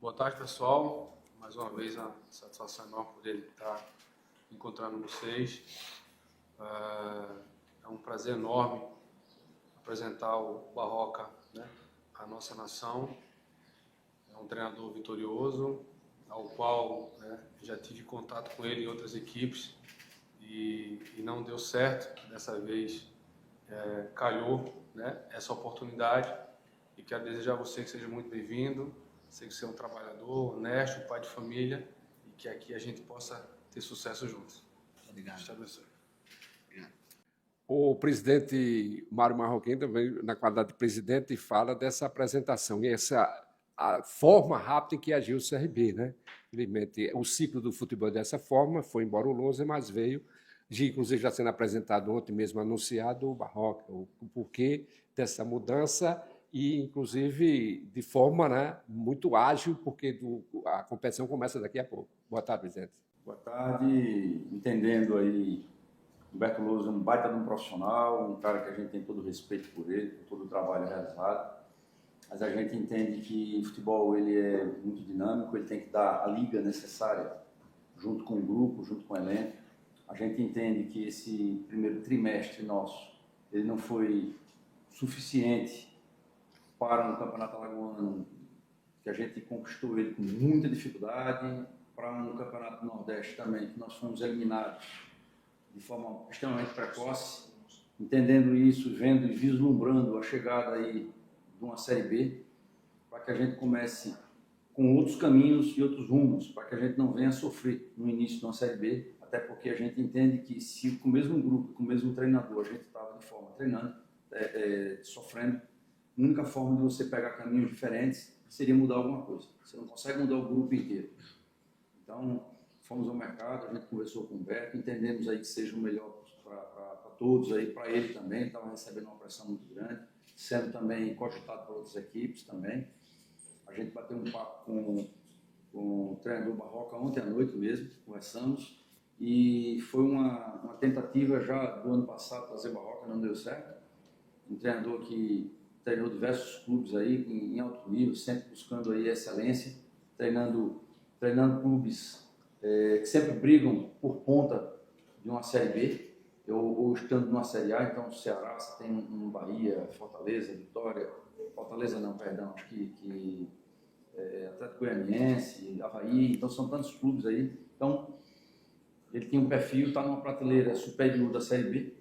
Boa tarde, pessoal. Mais uma vez, a satisfação enorme poder estar encontrando vocês. É um prazer enorme apresentar o Barroca, né, à nossa nação. É um treinador vitorioso, ao qual, né, já tive contato com ele em outras equipes e não deu certo. Dessa vez calhou, né, essa oportunidade e quero desejar a você que seja muito bem-vindo. Sei que você é um trabalhador, honesto, pai de família e que aqui a gente possa ter sucesso juntos. Obrigado. O presidente Mário Marroquim também, na qualidade de presidente, fala dessa apresentação e a forma rápida em que agiu o CRB, né? Infelizmente, o ciclo do futebol dessa forma foi embora o Lousa, mas veio, inclusive já sendo apresentado ontem mesmo, anunciado o Barroca, o porquê dessa mudança e, inclusive, de forma, né, muito ágil, porque a competição começa daqui a pouco. Boa tarde, presidente. Boa tarde. Entendendo aí, Humberto Lousa é um baita de um profissional, um cara que a gente tem todo o respeito por ele, por todo o trabalho realizado. Mas a gente entende que o futebol ele é muito dinâmico, ele tem que dar a liga necessária junto com o grupo, junto com o elenco. A gente entende que esse primeiro trimestre nosso, ele não foi suficiente para um campeonato alagoano, que a gente conquistou ele com muita dificuldade, para um campeonato do Nordeste também, que nós fomos eliminados de forma extremamente precoce, entendendo isso, vendo e vislumbrando a chegada aí de uma Série B, para que a gente comece com outros caminhos e outros rumos, para que a gente não venha sofrer no início de uma Série B, até porque a gente entende que se com o mesmo grupo, com o mesmo treinador, a gente estava de forma treinando, sofrendo, a única forma de você pegar caminhos diferentes seria mudar alguma coisa. Você não consegue mudar o grupo inteiro. Então, fomos ao mercado, a gente conversou com o Humberto, entendemos aí que seja o melhor para todos, aí para ele também, estava recebendo uma pressão muito grande, sendo também cogitado por outras equipes também. A gente bateu um papo com o treinador Barroca ontem à noite mesmo, conversamos, e foi uma tentativa já do ano passado trazer Barroca, não deu certo. Um treinador que treinou diversos clubes aí em alto nível, sempre buscando aí excelência, treinando clubes que sempre brigam por conta de uma Série B, ou estando numa Série A. Então o Ceará, você tem um Bahia, Fortaleza, Vitória, Fortaleza não, perdão, acho que Atlético Goianiense, Avaí, então são tantos clubes aí. Então ele tem um perfil, está numa prateleira superior da Série B,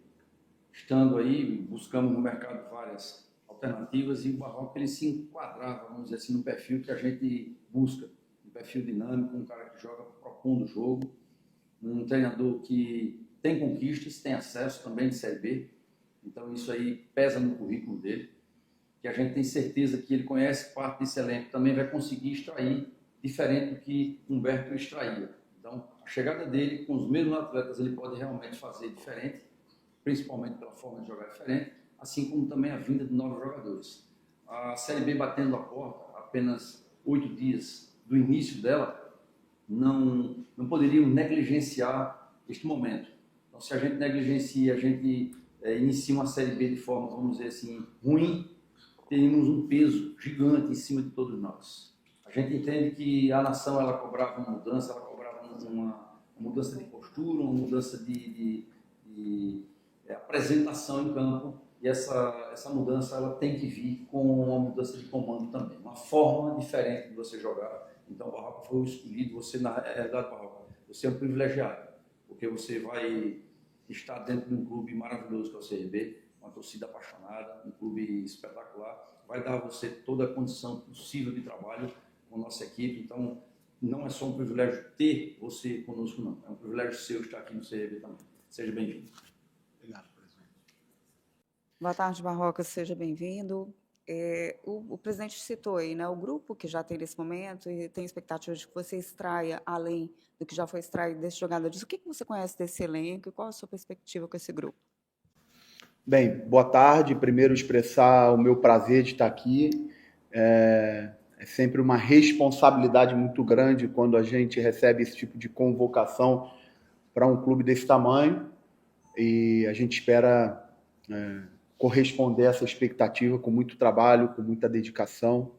estando aí, buscamos no mercado várias alternativas e o Barroca ele se enquadrava, vamos dizer assim, no perfil que a gente busca, um perfil dinâmico, um cara que joga propondo o jogo, um treinador que tem conquistas, tem acesso também de Série B, então isso aí pesa no currículo dele, que a gente tem certeza que ele conhece parte desse elenco, também vai conseguir extrair diferente do que Humberto extraía. Então, a chegada dele com os mesmos atletas, ele pode realmente fazer diferente, principalmente pela forma de jogar diferente, assim como também a vinda de novos jogadores. A Série B batendo a porta, apenas 8 dias do início dela, não poderíamos negligenciar este momento. Então, se a gente negligencia, a gente inicia uma Série B de forma, vamos dizer assim, ruim, teríamos um peso gigante em cima de todos nós. A gente entende que a nação ela cobrava uma mudança, ela cobrava uma mudança de postura, uma mudança de apresentação em campo, e essa mudança ela tem que vir com uma mudança de comando também, uma forma diferente de você jogar. Então o Barroca foi o escolhido, você na realidade, Barroca, você é um privilegiado, porque você vai estar dentro de um clube maravilhoso que é o CRB, uma torcida apaixonada, um clube espetacular, vai dar a você toda a condição possível de trabalho com a nossa equipe. Então não é só um privilégio ter você conosco, não, é um privilégio seu estar aqui no CRB também. Seja bem-vindo. Obrigado, presidente. Boa tarde, Barroca, seja bem-vindo. O presidente citou aí, né, o grupo que já tem nesse momento e tem expectativa de que você extraia, além do que já foi extraído desses jogadores. O que você conhece desse elenco e qual a sua perspectiva com esse grupo? Bem, boa tarde. Primeiro, expressar o meu prazer de estar aqui. É sempre uma responsabilidade muito grande quando a gente recebe esse tipo de convocação para um clube desse tamanho, e a gente espera corresponder a essa expectativa com muito trabalho, com muita dedicação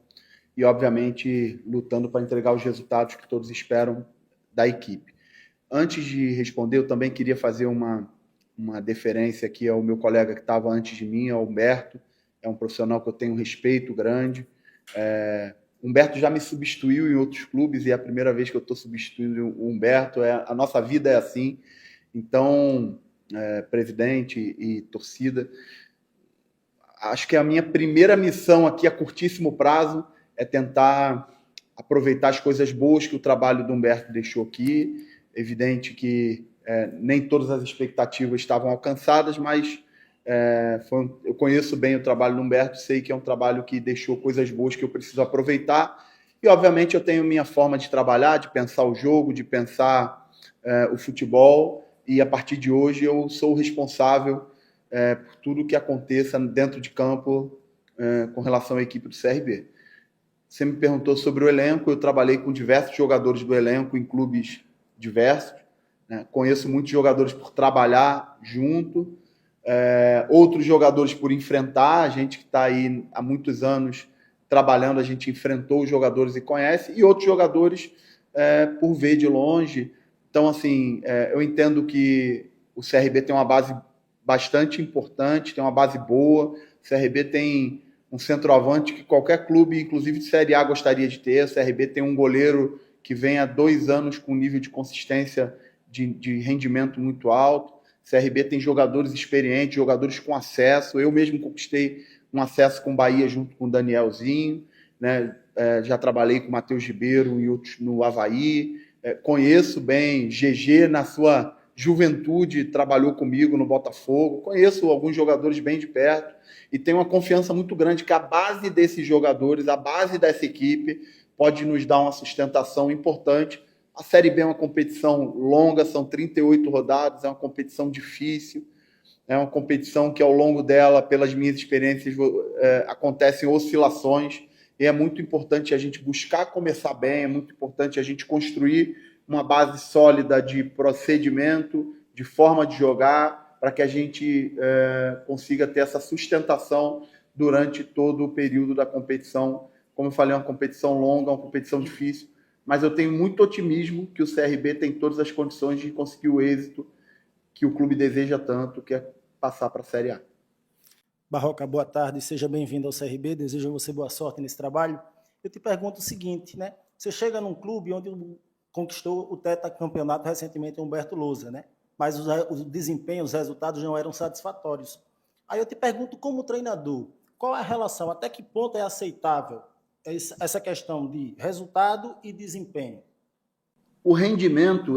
e, obviamente, lutando para entregar os resultados que todos esperam da equipe. Antes de responder, eu também queria fazer uma deferência aqui ao meu colega que estava antes de mim, ao Humberto. É um profissional que eu tenho um respeito grande. Humberto já me substituiu em outros clubes e é a primeira vez que eu estou substituindo o Humberto. A nossa vida é assim. Então, presidente e torcida, acho que a minha primeira missão aqui a curtíssimo prazo é tentar aproveitar as coisas boas que o trabalho do Humberto deixou aqui. Evidente que nem todas as expectativas estavam alcançadas, mas eu conheço bem o trabalho do Humberto, sei que é um trabalho que deixou coisas boas que eu preciso aproveitar. E, obviamente, eu tenho minha forma de trabalhar, de pensar o jogo, de pensar o futebol. E, a partir de hoje, eu sou o responsável por tudo que aconteça dentro de campo com relação à equipe do CRB. Você me perguntou sobre o elenco, eu trabalhei com diversos jogadores do elenco em clubes diversos, né? Conheço muitos jogadores por trabalhar junto, outros jogadores por enfrentar, a gente que está aí há muitos anos trabalhando, a gente enfrentou os jogadores e conhece, e outros jogadores por ver de longe. Então, assim, eu entendo que o CRB tem uma base bastante importante, tem uma base boa, o CRB tem um centroavante que qualquer clube, inclusive de Série A, gostaria de ter. O CRB tem um goleiro que vem há 2 anos com um nível de consistência de rendimento muito alto. O CRB tem jogadores experientes, jogadores com acesso. Eu mesmo conquistei um acesso com o Bahia junto com o Danielzinho, né? Já trabalhei com o Matheus Ribeiro e outros no Avaí. Conheço bem GG na sua juventude, trabalhou comigo no Botafogo. Conheço alguns jogadores bem de perto e tenho uma confiança muito grande que a base desses jogadores, a base dessa equipe, pode nos dar uma sustentação importante. A Série B é uma competição longa, são 38 rodadas, é uma competição difícil, é uma competição que ao longo dela, pelas minhas experiências, acontecem oscilações, e é muito importante a gente buscar começar bem, é muito importante a gente construir uma base sólida de procedimento, de forma de jogar, para que a gente consiga ter essa sustentação durante todo o período da competição. Como eu falei, é uma competição longa, uma competição difícil, mas eu tenho muito otimismo que o CRB tem todas as condições de conseguir o êxito que o clube deseja tanto, que é passar para a Série A. Barroca, boa tarde, seja bem-vindo ao CRB, desejo a você boa sorte nesse trabalho. Eu te pergunto o seguinte, né? Você chega num clube onde conquistou o tetracampeonato recentemente, Humberto Lousa, né? Mas o desempenho, os resultados não eram satisfatórios. Aí eu te pergunto, como treinador, qual é a relação, até que ponto é aceitável essa questão de resultado e desempenho? O rendimento,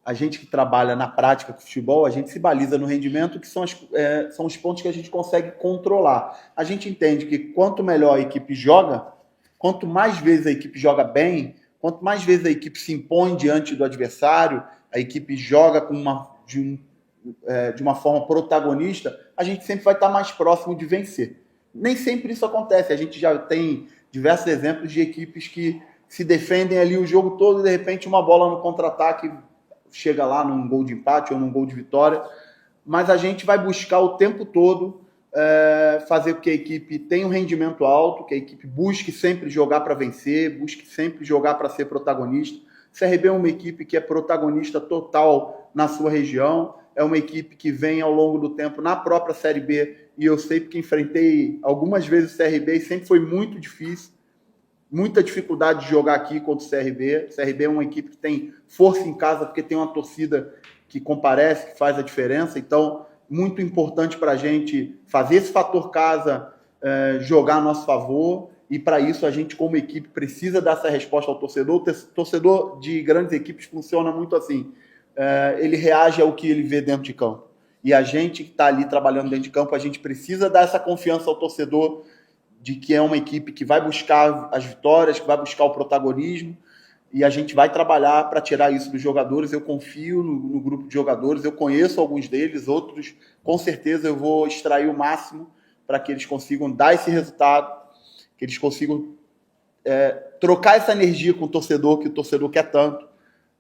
a gente que trabalha na prática com futebol, a gente se baliza no rendimento, que são os pontos que a gente consegue controlar. A gente entende que quanto melhor a equipe joga, quanto mais vezes a equipe joga bem, quanto mais vezes a equipe se impõe diante do adversário, a equipe joga de uma forma protagonista, a gente sempre vai estar mais próximo de vencer. Nem sempre isso acontece. A gente já tem diversos exemplos de equipes que se defendem ali o jogo todo e, de repente, uma bola no contra-ataque chega lá num gol de empate ou num gol de vitória. Mas a gente vai buscar o tempo todo fazer com que a equipe tenha um rendimento alto, que a equipe busque sempre jogar para vencer, busque sempre jogar para ser protagonista. O CRB é uma equipe que é protagonista total na sua região, é uma equipe que vem ao longo do tempo na própria Série B, e eu sei porque enfrentei algumas vezes o CRB e sempre foi muito difícil, muita dificuldade de jogar aqui contra o CRB. O CRB é uma equipe que tem força em casa porque tem uma torcida que comparece, que faz a diferença, então muito importante para a gente fazer esse fator casa jogar a nosso favor, e para isso a gente como equipe precisa dar essa resposta ao torcedor. O torcedor de grandes equipes funciona muito assim, ele reage ao que ele vê dentro de campo, e a gente que está ali trabalhando dentro de campo, a gente precisa dar essa confiança ao torcedor de que é uma equipe que vai buscar as vitórias, que vai buscar o protagonismo, e a gente vai trabalhar para tirar isso dos jogadores. Eu confio no grupo de jogadores, eu conheço alguns deles, outros com certeza eu vou extrair o máximo para que eles consigam dar esse resultado, que eles consigam trocar essa energia com o torcedor, que o torcedor quer tanto,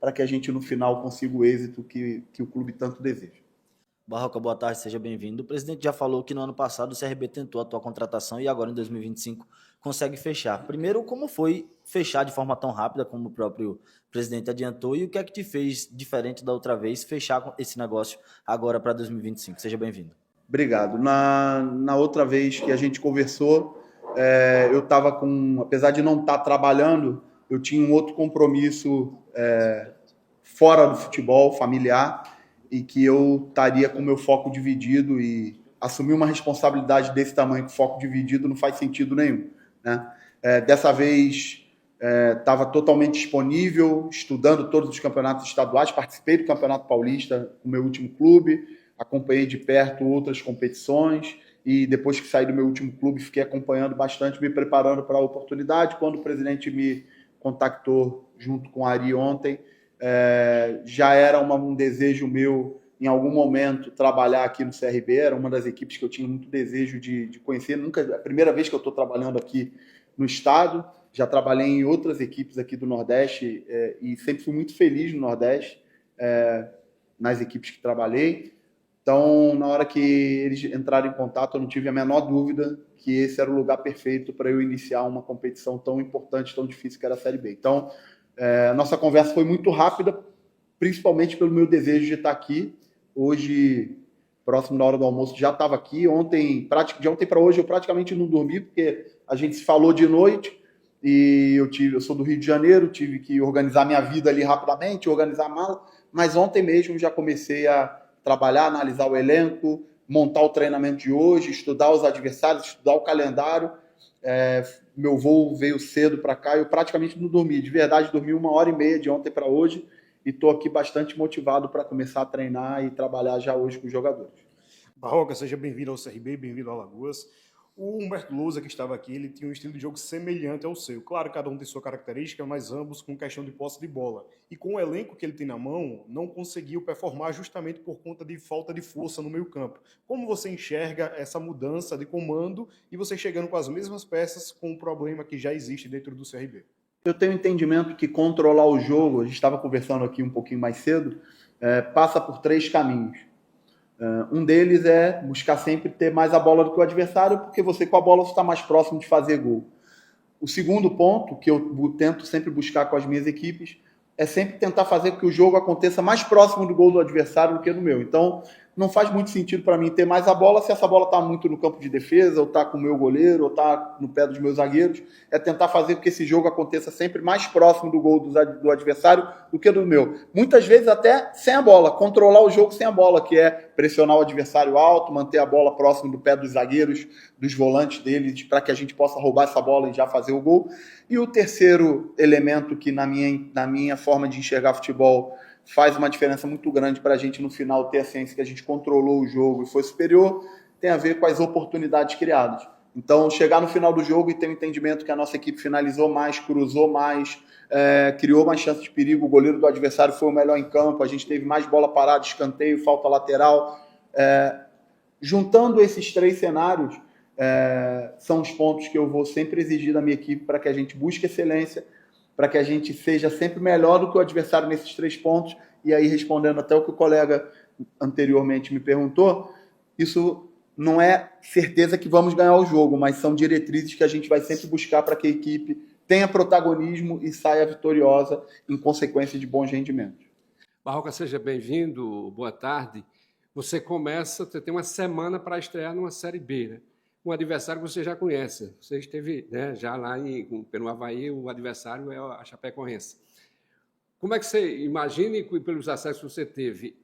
para que a gente no final consiga o êxito que o clube tanto deseja. Barroca, boa tarde, seja bem-vindo. O presidente já falou que no ano passado o CRB tentou a tua contratação e agora em 2025 consegue fechar. Primeiro, como foi fechar de forma tão rápida, como o próprio presidente adiantou, e o que é que te fez, diferente da outra vez, fechar esse negócio agora para 2025? Seja bem-vindo. Obrigado. Na outra vez que a gente conversou, eu estava apesar de não estar trabalhando, eu tinha um outro compromisso fora do futebol, familiar, e que eu estaria com o meu foco dividido, e assumir uma responsabilidade desse tamanho com foco dividido não faz sentido nenhum, né? Dessa vez estava totalmente disponível, estudando todos os campeonatos estaduais, participei do Campeonato Paulista com o meu último clube, acompanhei de perto outras competições, e depois que saí do meu último clube, fiquei acompanhando bastante, me preparando para a oportunidade. Quando o presidente me contactou junto com a Ari ontem, já era um desejo meu, em algum momento, trabalhar aqui no CRB. Era uma das equipes que eu tinha muito desejo de conhecer. É a primeira vez que eu estou trabalhando aqui no estado. Já trabalhei em outras equipes aqui do Nordeste, e sempre fui muito feliz no Nordeste, nas equipes que trabalhei. Então, na hora que eles entraram em contato, eu não tive a menor dúvida que esse era o lugar perfeito para eu iniciar uma competição tão importante, tão difícil que era a Série B. Então, a nossa conversa foi muito rápida, principalmente pelo meu desejo de estar aqui. Hoje, próximo da hora do almoço, já estava aqui. De ontem para hoje, eu praticamente não dormi, porque a gente se falou de noite, e eu sou do Rio de Janeiro, tive que organizar minha vida ali rapidamente, organizar a mala, mas ontem mesmo já comecei a trabalhar, analisar o elenco, montar o treinamento de hoje, estudar os adversários, estudar o calendário. Meu voo veio cedo para cá, eu praticamente não dormi. De verdade, dormi 1h30 de ontem para hoje, e estou aqui bastante motivado para começar a treinar e trabalhar já hoje com os jogadores. Barroca, seja bem-vindo ao CRB, bem-vindo ao Alagoas. O Humberto Lousa, que estava aqui, ele tinha um estilo de jogo semelhante ao seu. Claro, cada um tem sua característica, mas ambos com questão de posse de bola. E com o elenco que ele tem na mão, não conseguiu performar justamente por conta de falta de força no meio campo. Como você enxerga essa mudança de comando e você chegando com as mesmas peças com um problema que já existe dentro do CRB? Eu tenho entendimento que controlar o jogo, a gente estava conversando aqui um pouquinho mais cedo, passa por 3 caminhos. Um deles é buscar sempre ter mais a bola do que o adversário, porque você com a bola está mais próximo de fazer gol. O segundo ponto, que eu tento sempre buscar com as minhas equipes, é sempre tentar fazer com que o jogo aconteça mais próximo do gol do adversário do que no meu. Então, não faz muito sentido para mim ter mais a bola se essa bola está muito no campo de defesa, ou está com o meu goleiro, ou está no pé dos meus zagueiros. É tentar fazer com que esse jogo aconteça sempre mais próximo do gol do adversário do que do meu. Muitas vezes até sem a bola, controlar o jogo sem a bola, que é pressionar o adversário alto, manter a bola próximo do pé dos zagueiros, dos volantes deles, para que a gente possa roubar essa bola e já fazer o gol. E o terceiro elemento que na minha forma de enxergar futebol faz uma diferença muito grande para a gente no final ter a ciência que a gente controlou o jogo e foi superior, tem a ver com as oportunidades criadas. Então, chegar no final do jogo e ter o entendimento que a nossa equipe finalizou mais, cruzou mais, criou mais chances de perigo, o goleiro do adversário foi o melhor em campo, a gente teve mais bola parada, escanteio, falta lateral. Juntando esses 3 cenários, são os pontos que eu vou sempre exigir da minha equipe para que a gente busque excelência, para que a gente seja sempre melhor do que o adversário nesses 3 pontos. E aí, respondendo até o que o colega anteriormente me perguntou, isso não é certeza que vamos ganhar o jogo, mas são diretrizes que a gente vai sempre buscar para que a equipe tenha protagonismo e saia vitoriosa em consequência de bons rendimentos. Barroca, seja bem-vindo, boa tarde. Você tem uma semana para estrear numa Série B, né? Um adversário que você já conhece. Você esteve, né, já lá pelo Avaí, o adversário é a Chapecoense. Como é que você imagina, pelos acessos que você teve,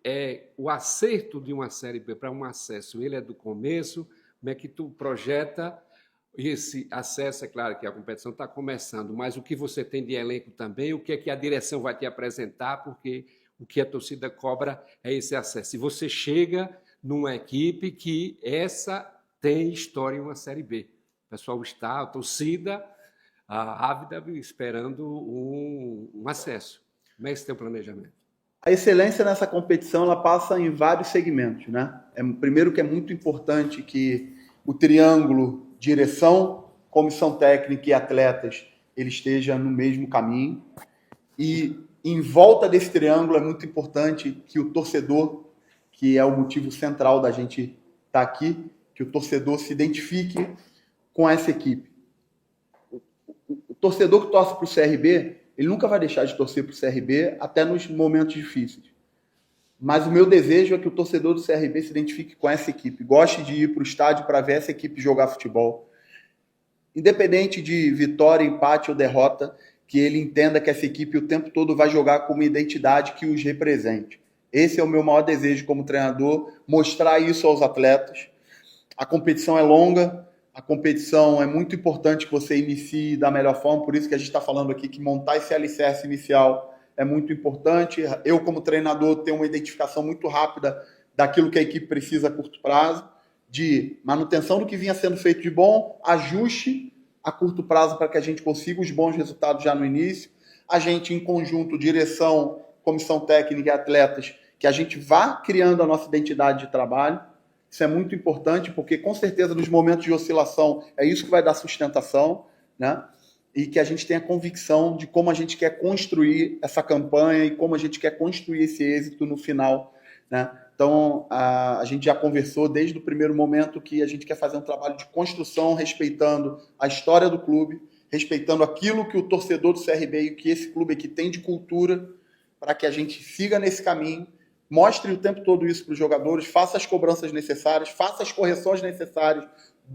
o acerto de uma Série B para um acesso? Ele é do começo? Como é que tu projeta esse acesso? É claro que a competição está começando, mas o que você tem de elenco também, o que é que a direção vai te apresentar, porque o que a torcida cobra é esse acesso. E você chega numa equipe que tem história em uma Série B. O pessoal está, a torcida, ávida, esperando um acesso. Como é esse teu planejamento? A excelência nessa competição ela passa em vários segmentos, né? Primeiro que é muito importante que o triângulo direção, comissão técnica e atletas ele esteja no mesmo caminho. E em volta desse triângulo é muito importante que o torcedor, que é o motivo central da gente estar aqui, que o torcedor se identifique com essa equipe. torcedor que torce para o CRB, ele nunca vai deixar de torcer para o CRB até nos momentos difíceis. Mas o meu desejo é que o torcedor do CRB se identifique com essa equipe, goste de ir para o estádio para ver essa equipe jogar futebol. Independente de vitória, empate ou derrota, que ele entenda que essa equipe o tempo todo vai jogar com uma identidade que os represente. Esse é o meu maior desejo como treinador, mostrar isso aos atletas. A competição é longa, a competição é muito importante que você inicie da melhor forma, por isso que a gente está falando aqui que montar esse alicerce inicial é muito importante. Eu, como treinador, tenho uma identificação muito rápida daquilo que a equipe precisa a curto prazo, de manutenção do que vinha sendo feito de bom, ajuste a curto prazo para que a gente consiga os bons resultados já no início. A gente, em conjunto, direção, comissão técnica e atletas, que a gente vá criando a nossa identidade de trabalho. Isso é muito importante, porque com certeza nos momentos de oscilação é isso que vai dar sustentação, né? E que a gente tenha convicção de como a gente quer construir essa campanha e como a gente quer construir esse êxito no final, né? Então, a gente já conversou desde o primeiro momento que a gente quer fazer um trabalho de construção, respeitando a história do clube, respeitando aquilo que o torcedor do CRB e que esse clube aqui tem de cultura, para que a gente siga nesse caminho, mostre o tempo todo isso para os jogadores, faça as cobranças necessárias, faça as correções necessárias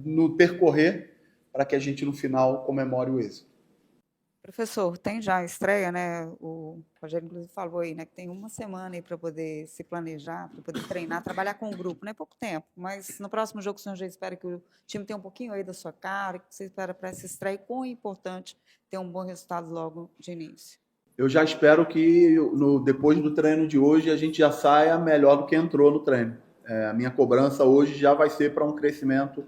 no percorrer, para que a gente, no final, comemore o êxito. Professor, tem já a estreia, né? O Rogério, inclusive, falou aí, né? Que tem uma semana aí para poder se planejar, para poder treinar, trabalhar com o grupo, não é pouco tempo, mas no próximo jogo o senhor já espera que o time tenha um pouquinho aí da sua cara, que você espera para essa estreia, e quão importante ter um bom resultado logo de início. Eu já espero que depois do treino de hoje a gente já saia melhor do que entrou no treino. A minha cobrança hoje já vai ser para um crescimento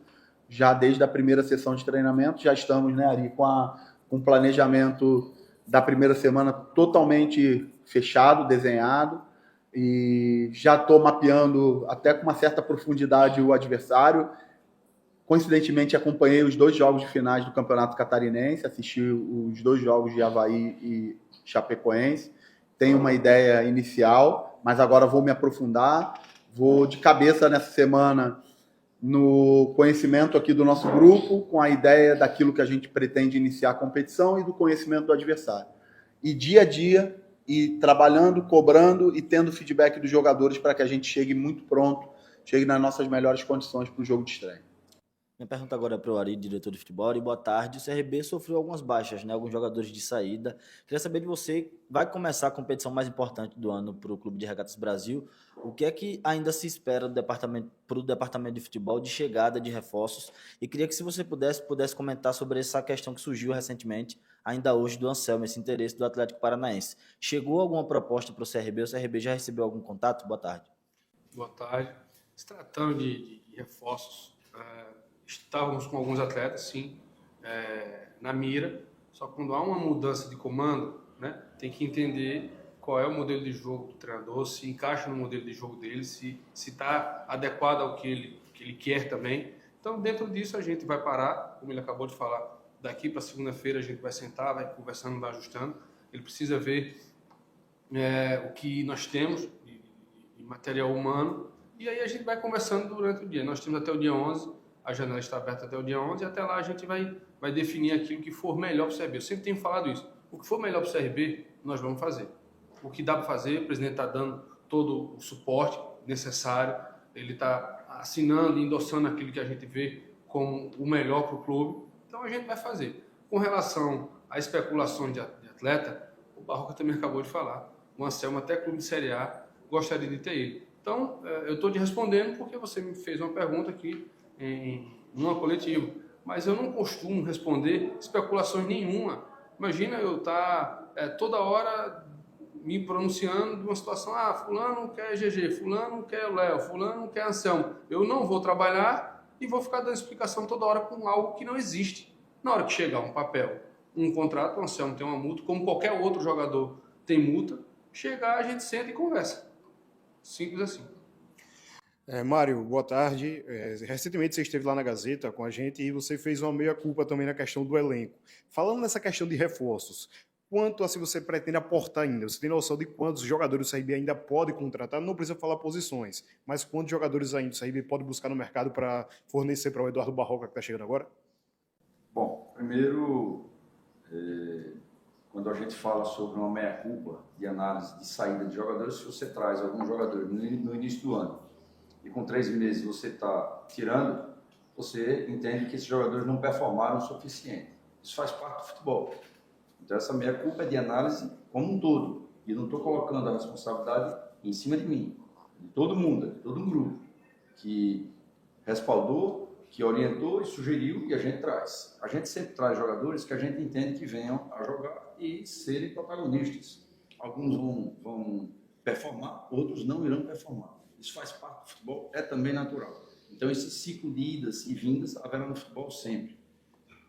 já desde a primeira sessão de treinamento. Já estamos, né, Ari, com o planejamento da primeira semana totalmente fechado, desenhado, e já estou mapeando até com uma certa profundidade o adversário. Coincidentemente, acompanhei os 2 jogos de finais do Campeonato Catarinense, assisti os 2 jogos de Avaí e Chapecoense. Tenho uma ideia inicial, mas agora vou me aprofundar. Vou de cabeça nessa semana no conhecimento aqui do nosso grupo, com a ideia daquilo que a gente pretende iniciar a competição e do conhecimento do adversário. E dia a dia, e trabalhando, cobrando e tendo feedback dos jogadores para que a gente chegue muito pronto, chegue nas nossas melhores condições para o jogo de estreia. Minha pergunta agora é para o Ari, diretor de futebol. Ari, boa tarde. O CRB sofreu algumas baixas, né? Alguns jogadores de saída. Queria saber de você, vai começar a competição mais importante do ano para o Clube de Regatas Brasil. O que é que ainda se espera para o departamento de futebol de chegada de reforços? E queria que, se você pudesse comentar sobre essa questão que surgiu recentemente, ainda hoje, do Anselmo, esse interesse do Atlético Paranaense. Chegou alguma proposta para o CRB? O CRB já recebeu algum contato? Boa tarde. Boa tarde. Se tratando de reforços, estávamos com alguns atletas, sim, na mira, só que quando há uma mudança de comando, né, tem que entender qual é o modelo de jogo do treinador, se encaixa no modelo de jogo dele, se está adequado ao que ele quer também. Então, dentro disso, a gente vai parar, como ele acabou de falar, daqui para segunda-feira a gente vai sentar, vai conversando, vai ajustando. Ele precisa ver o que nós temos de material humano, e aí a gente vai conversando durante o dia. Nós temos até o dia 11, a janela está aberta até o dia 11, e até lá a gente vai definir aquilo que for melhor para o CRB. Eu sempre tenho falado isso. O que for melhor para o CRB, nós vamos fazer. O que dá para fazer, o presidente está dando todo o suporte necessário, ele está assinando e endossando aquilo que a gente vê como o melhor para o clube. Então a gente vai fazer. Com relação a especulações de atleta, o Barroca também acabou de falar. O Anselmo, até clube de Série A, gostaria de ter ele. Então, eu estou te respondendo porque você me fez uma pergunta aqui em uma coletiva. Mas eu não costumo responder especulações nenhuma. Imagina eu estar toda hora me pronunciando de uma situação, fulano quer GG, fulano quer Léo, fulano quer Anselmo. Eu não vou trabalhar e vou ficar dando explicação toda hora com algo que não existe. Na hora que chegar um papel, um contrato, o Anselmo tem uma multa, como qualquer outro jogador tem multa, chegar a gente senta e conversa. Simples assim. Mário, boa tarde. Recentemente você esteve lá na Gazeta com a gente e você fez uma meia-culpa também na questão do elenco. Falando nessa questão de reforços, quanto assim você pretende aportar ainda? Você tem noção de quantos jogadores o CRB ainda pode contratar? Não precisa falar posições, mas quantos jogadores ainda o CRB pode buscar no mercado para fornecer para o Eduardo Barroca que está chegando agora? Bom, primeiro Quando a gente fala sobre uma meia-culpa de análise de saída de jogadores, se você traz algum jogador no início do ano e com 3 meses você está tirando, você entende que esses jogadores não performaram o suficiente. Isso faz parte do futebol. Então essa meia-culpa é de análise como um todo. E eu não estou colocando a responsabilidade em cima de mim, de todo mundo, de todo um grupo que respaldou, que orientou e sugeriu, e a gente traz. A gente sempre traz jogadores que a gente entende que venham a jogar e serem protagonistas. Alguns vão performar, outros não irão performar. Isso faz parte do futebol, é também natural. Então esse ciclo de idas e vindas haverá no futebol sempre.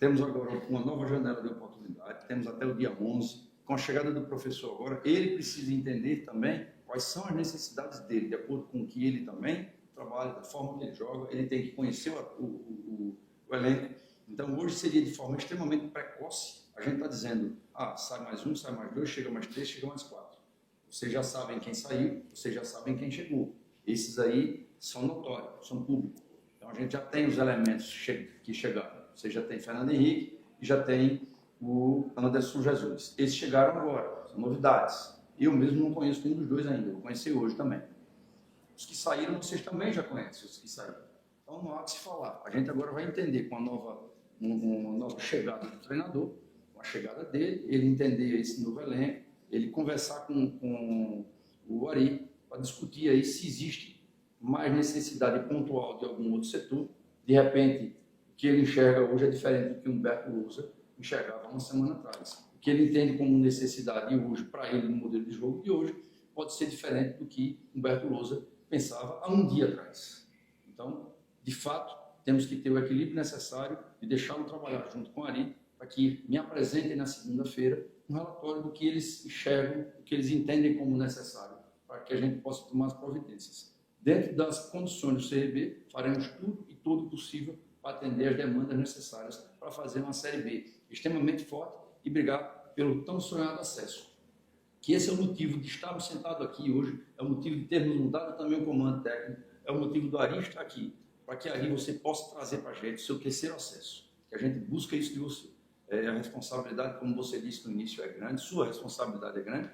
Temos agora uma nova janela de oportunidade, temos até o dia 11, com a chegada do professor agora, ele precisa entender também quais são as necessidades dele, de acordo com o que ele também trabalha, da forma que ele joga, ele tem que conhecer o elenco. Então, hoje seria de forma extremamente precoce, a gente está dizendo, sai mais 1, sai mais 2, chega mais 3, chega mais 4. Vocês já sabem quem saiu, vocês já sabem quem chegou. Esses aí são notórios, são públicos. Então, a gente já tem os elementos que chegaram. Você já tem Fernando Henrique e já tem o Anderson Jesus. Esses chegaram agora, são novidades. Eu mesmo não conheço nenhum dos dois ainda, vou conhecer hoje também. Os que saíram, vocês também já conhecem os que saíram. Então não há que se falar. A gente agora vai entender com uma nova chegada do treinador, com a chegada dele, ele entender esse novo elenco, ele conversar com o Ari para discutir aí se existe mais necessidade pontual de algum outro setor. De repente, o que ele enxerga hoje é diferente do que o Humberto Lousa enxergava uma semana atrás. O que ele entende como necessidade hoje para ele no modelo de jogo de hoje pode ser diferente do que Humberto Lousa pensava há um dia atrás. Então, de fato, temos que ter o equilíbrio necessário e deixá-lo trabalhar junto com o Ari para que me apresentem na segunda-feira um relatório do que eles enxergam, do que eles entendem como necessário, para que a gente possa tomar as providências. Dentro das condições do CRB, faremos tudo e todo possível para atender as demandas necessárias para fazer uma Série B extremamente forte e brigar pelo tão sonhado acesso. Que esse é o motivo de estarmos sentados aqui hoje, é o motivo de termos mudado também o comando técnico, é o motivo do Ari estar aqui, para que ali você possa trazer para a gente o seu terceiro acesso, que a gente busca isso de você. A responsabilidade, como você disse no início, é grande, sua responsabilidade é grande,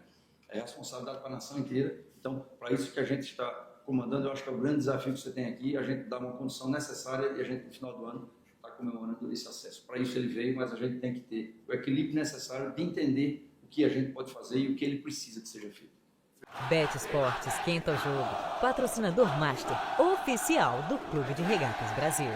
é a responsabilidade para a nação inteira. Então, para isso que a gente está comandando, eu acho que é o grande desafio que você tem aqui, a gente dá uma condição necessária e a gente, no final do ano, está comemorando esse acesso. Para isso ele veio, mas a gente tem que ter o equilíbrio necessário de entender o que a gente pode fazer e o que ele precisa que seja feito. Bet Esportes esquenta o jogo. Patrocinador Master oficial do Clube de Regatas Brasil.